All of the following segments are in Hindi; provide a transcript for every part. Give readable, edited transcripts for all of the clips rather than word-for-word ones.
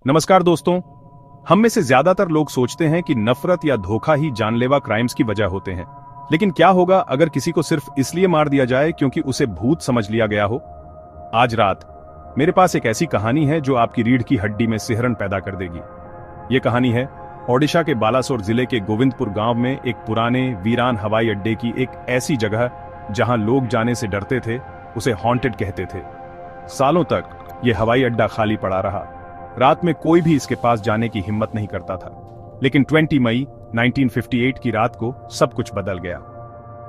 नमस्कार दोस्तों। हम में से ज्यादातर लोग सोचते हैं कि नफरत या धोखा ही जानलेवा क्राइम्स की वजह होते हैं। लेकिन क्या होगा अगर किसी को सिर्फ इसलिए मार दिया जाए क्योंकि उसे भूत समझ लिया गया हो? आज रात मेरे पास एक ऐसी कहानी है जो आपकी रीढ़ की हड्डी में सिहरन पैदा कर देगी। ये कहानी है ओडिशा के बालासोर जिले के गोविंदपुर गांव में एक पुराने वीरान हवाई अड्डे की एक ऐसी जगह जहां लोग जाने से डरते थे, उसे हॉन्टेड कहते थे। सालों तक ये हवाई अड्डा खाली पड़ा रहा। रात में कोई भी इसके पास जाने की हिम्मत नहीं करता था। लेकिन 20 मई 1958 की रात को सब कुछ बदल गया।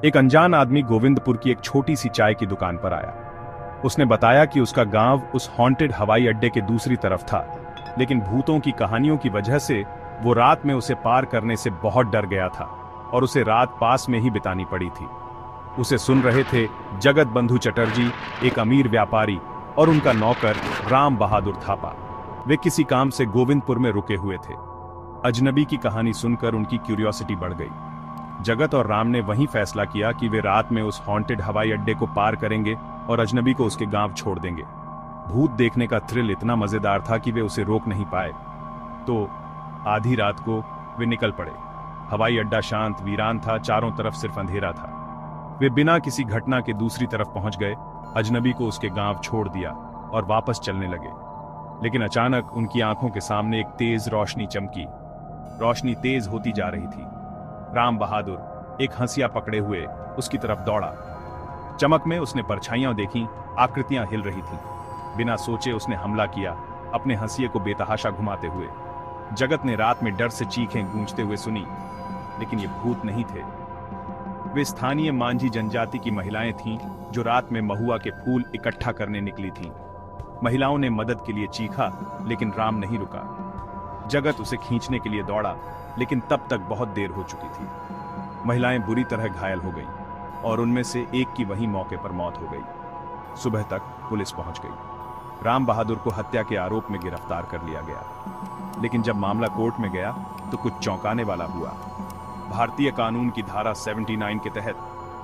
एक अनजान आदमी गोविंदपुर की एक छोटी सी चाय की दुकान पर आया। उसने बताया कि उसका गांव उस हॉन्टेड हवाई अड्डे के दूसरी तरफ था, लेकिन भूतों की कहानियों की वजह से वो रात में उसे पार करने से बहुत डर गया था और उसे रात पास में ही बितानी पड़ी थी। उसे सुन रहे थे जगत बंधु चटर्जी, एक अमीर व्यापारी, और उनका नौकर राम बहादुर थापा। वे किसी काम से गोविंदपुर में रुके हुए थे। अजनबी की कहानी सुनकर उनकी क्यूरियोसिटी बढ़ गई। जगत और राम ने वहीं फैसला किया कि वे रात में उस हॉन्टेड हवाई अड्डे को पार करेंगे और अजनबी को उसके गांव छोड़ देंगे। भूत देखने का थ्रिल इतना मजेदार था कि वे उसे रोक नहीं पाए। तो आधी रात को वे निकल पड़े। हवाई अड्डा शांत वीरान था, चारों तरफ सिर्फ अंधेरा था। वे बिना किसी घटना के दूसरी तरफ पहुंच गए, अजनबी को उसके गांव छोड़ दिया और वापस चलने लगे। लेकिन अचानक उनकी आंखों के सामने एक तेज रोशनी चमकी। रोशनी तेज होती जा रही थी। राम बहादुर एक हंसिया पकड़े हुए उसकी तरफ दौड़ा। चमक में उसने परछाइयां देखी, आकृतियां हिल रही थीं। बिना सोचे उसने हमला किया, अपने हंसिये को बेतहाशा घुमाते हुए। जगत ने रात में डर से चीखें गूंजते हुए सुनी, लेकिन ये भूत नहीं थे। वे स्थानीय मांझी जनजाति की महिलाएं थीं जो रात में महुआ के फूल इकट्ठा करने निकली थीं। महिलाओं ने मदद के लिए चीखा, लेकिन राम नहीं रुका। जगत उसे खींचने के लिए दौड़ा, लेकिन तब तक बहुत देर हो चुकी थी। महिलाएं बुरी तरह घायल हो गईं और उनमें से एक की वहीं मौके पर मौत हो गई। सुबह तक पुलिस पहुंच गई। राम बहादुर को हत्या के आरोप में गिरफ्तार कर लिया गया। लेकिन जब मामला कोर्ट में गया तो कुछ चौंकाने वाला हुआ। भारतीय कानून की धारा 79 के तहत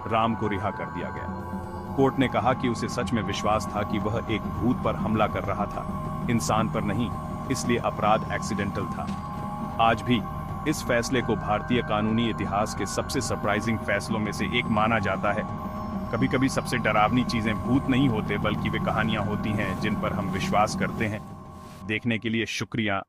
राम को रिहा कर दिया गया। कोर्ट ने कहा कि उसे सच में विश्वास था कि वह एक भूत पर हमला कर रहा था, इंसान पर नहीं, इसलिए अपराध एक्सीडेंटल था। आज भी इस फैसले को भारतीय कानूनी इतिहास के सबसे सरप्राइजिंग फैसलों में से एक माना जाता है। कभी कभी सबसे डरावनी चीजें भूत नहीं होते, बल्कि वे कहानियां होती हैं जिन पर हम विश्वास करते हैं। देखने के लिए शुक्रिया।